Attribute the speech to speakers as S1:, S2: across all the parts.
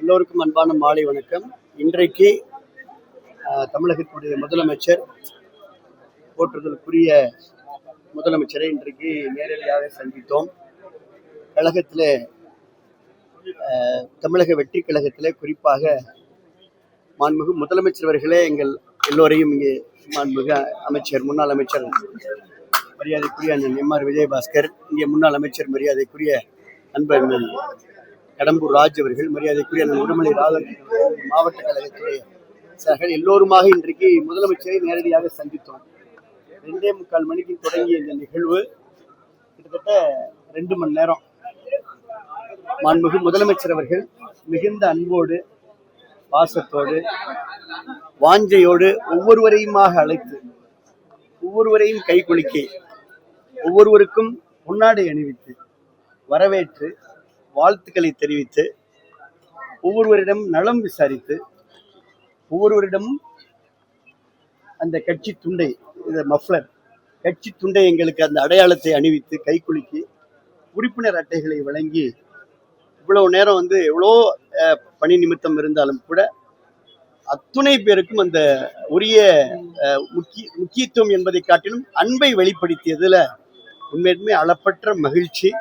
S1: எல்லோருக்கும் அன்பான மாலை வணக்கம். இன்றைக்கு தமிழகத்துடைய முதலமைச்சர், போற்றுதலுக்குரிய முதலமைச்சரை இன்றைக்கு நேரடியாக சந்தித்தோம். கழகத்தில் தமிழக வெற்றி கழகத்தில் குறிப்பாக மாண்புமிகு முதலமைச்சர் அவர்களே எங்கள் எல்லோரையும் இங்கே மாண்புமிகு அமைச்சர், முன்னாள் அமைச்சர் மரியாதைக்குரிய அண்ணன் எம்.ஆர். விஜயபாஸ்கர், இங்கே முன்னாள் அமைச்சர் மரியாதைக்குரிய நண்பர் கடம்பூர் ராஜ் அவர்கள், மரியாதைக்குரிய அண்ணன் உடுமலை ராதாகிருஷ்ணன் மாவட்ட கழகத்துடைய சார்கள் எல்லோருமாக இன்றைக்கு முதலமைச்சரை நேரடியாக சந்தித்தோம். 2:45 மணிக்கு தொடங்கிய இந்த நிகழ்வு கிட்டத்தட்ட 2 மணி நேரம் மாண்புமிகு முதலமைச்சர் அவர்கள் மிகுந்த அன்போடு, பாசத்தோடு, வாஞ்சையோடு ஒவ்வொருவரையுமாக அழைத்து, ஒவ்வொருவரையும் கைகுலுக்கி, ஒவ்வொருவருக்கும் பொன்னாடை அணிவித்து வரவேற்று வாழ்த்துக்களை தெரிவித்து, ஒவ்வொருவரிடம் நலம் விசாரித்து, ஒவ்வொருவரிடமும் அந்த கட்சி துண்டை, இந்த மஃப்ளர் கட்சி துண்டை எங்களுக்கு அந்த அடையாளத்தை அணிவித்து கைகுலுக்கி உறுப்பினர் அட்டைகளை வழங்கி, இவ்வளவு நேரம் எவ்வளோ பணி நிமித்தம் இருந்தாலும் கூட அத்துணை பேருக்கும் அந்த உரிய முக்கியத்துவம் என்பதை காட்டிலும் அன்பை வெளிப்படுத்தியதுல உண்மையுமே அளப்பற்ற மகிழ்ச்சி,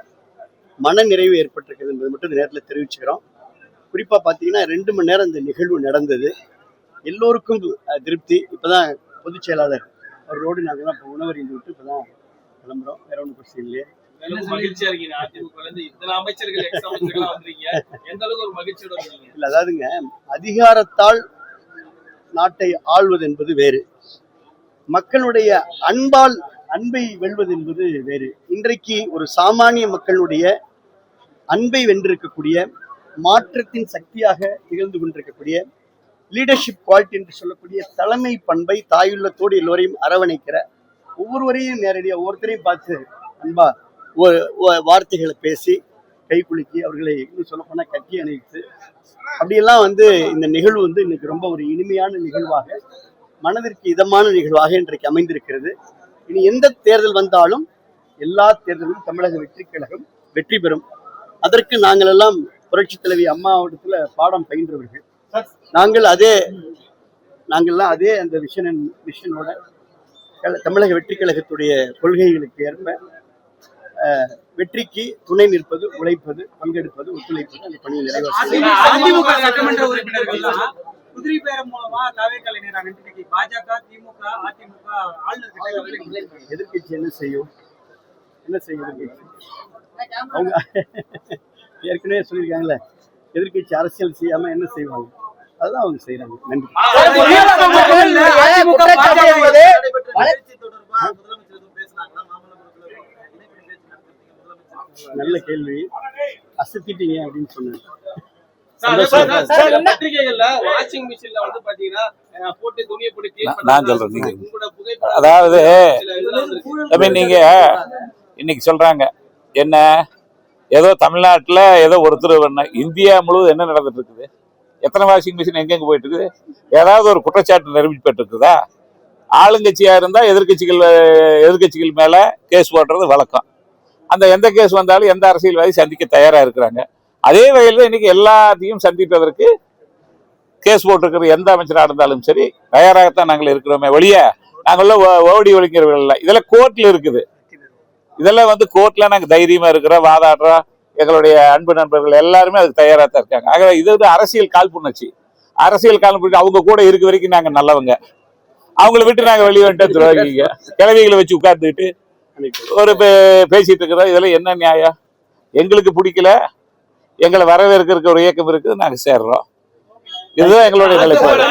S1: மன நிறைவு ஏற்பட்டிருக்கிறது என்பது மட்டும் இந்த நேரத்தில் தெரிவிச்சுக்கிறோம். குறிப்பாக பார்த்தீங்கன்னா 2 மணி நேரம் இந்த நிகழ்வு நடந்தது. எல்லோருக்கும் திருப்தி. இப்போதான் பொதுச் செயலாளர் அவரோடு நாங்கள்லாம் இப்போ உணவறிந்து விட்டு இப்போதான் கிளம்புறோம். வேற ஒன்றும் பிரச்சனை இல்லையே. இல்லை, அதாவதுங்க, அதிகாரத்தால் நாட்டை ஆள்வது என்பது வேறு, மக்களுடைய அன்பை வெல்வது என்பது வேறு. இன்றைக்கு ஒரு சாமானிய மக்களுடைய அன்பை வென்றிருக்கக்கூடிய, மாற்றத்தின் சக்தியாக திகழ்ந்து கொண்டிருக்கக்கூடிய லீடர்ஷிப் குவாலிட்டி என்று சொல்லக்கூடிய தலைமை பண்பை தாயுள்ளத்தோடு எல்லோரையும் அரவணைக்கிற, ஒவ்வொருவரையும் நேரடியாக ஒவ்வொருத்தரையும் பார்த்து அன்பா வார்த்தைகளை பேசி கைக்குலுக்கி அவர்களை இன்னும் சொல்ல போனால் கட்டி அணிவித்து அப்படியெல்லாம் இந்த நிகழ்வு இன்னைக்கு ரொம்ப ஒரு இனிமையான நிகழ்வாக, மனதிற்கு இதமான நிகழ்வாக இன்றைக்கு அமைந்திருக்கிறது. இனி எந்த தேர்தல் வந்தாலும் எல்லா தேர்தலும் தமிழக வெற்றி கழகம் வெற்றி பெறும். அதற்கு நாங்கள் எல்லாம் புரட்சி தலைவி அம்மாவிடத்துல பாடம் பயின்றவர்கள். நாங்கள்லாம் அதே அந்த விஷனோட தமிழக வெற்றி கழகத்துடைய கொள்கைகளுக்கு ஏற்ப வெற்றிக்கு துணை நிற்பது, உழைப்பது, பங்கெடுப்பது, ஒத்துழைப்பது, அந்த பணியை நிறைவேற்ற எதிர்கட்சி என்ன செய்யும் அவங்க ஏற்கனவே சொல்லியிருக்காங்களே, எதிர்கட்சி அரசியல் செய்யாம என்ன செய்வாங்க, அதுதான் அவங்க செய்யறாங்க. நன்றி. நல்ல கேள்வி, அசத்திட்டீங்க அப்படின்னு சொன்னாங்க.
S2: அதாவது நீங்க இன்னைக்கு சொல்றாங்க என்ன, ஏதோ தமிழ்நாட்டில் ஏதோ ஒருத்தர், இந்தியா முழுவதும் என்ன நடந்துட்டு இருக்குது, எத்தனை வாஷிங் மிஷின் எங்கெங்க போயிட்டு இருக்குது, ஏதாவது ஒரு குற்றச்சாட்டு நிரூபிக்கப்பட்டு இருக்குதா? ஆளுங்கட்சியா இருந்தா எதிர்கட்சிகள் மேல கேஸ் போடுறது வழக்கம். அந்த எந்த கேஸ் வந்தாலும் எந்த அரசியல்வாதி சந்திக்க தயாரா இருக்கிறாங்க. அதே வகையில் இன்னைக்கு எல்லாத்தையும் சந்திப்பதற்கு கேஸ் போட்டிருக்கிற எந்த அமைச்சராக இருந்தாலும் சரி தயாராகத்தான் நாங்கள் இருக்கிறோமே ஒழிய நாங்கள ஓடி ஒழிக்கிறவர்கள் இல்லை. இதெல்லாம் கோர்ட்ல இருக்குது. இதெல்லாம் கோர்ட்ல நாங்கள் தைரியமா இருக்கிறோம், வாதாடுறோம். எங்களுடைய அன்பு நண்பர்கள் எல்லாருமே அதுக்கு தயாரா தான் இருக்காங்க. ஆக இது அரசியல் காழ்ப்புணர்ச்சி. அரசியல் காழ்ப்புணர்ச்சி அவங்க கூட இருக்க வரைக்கும் நாங்க நல்லவங்க, அவங்கள விட்டு நாங்க வெளியே வந்துட்டு துரோகிங்க, கிழவிகளை வச்சு உட்கார்ந்துக்கிட்டு ஒரு பேசிட்டு இருக்கிறோம். இதெல்லாம் என்ன நியாயம்? எங்களுக்கு பிடிக்கல, எங்களை வரவேற்க ஒரு இயக்கம் இருக்குது, நாங்க சேர்றோம். இதுதான் எங்களுடைய நிலைப்பாடு.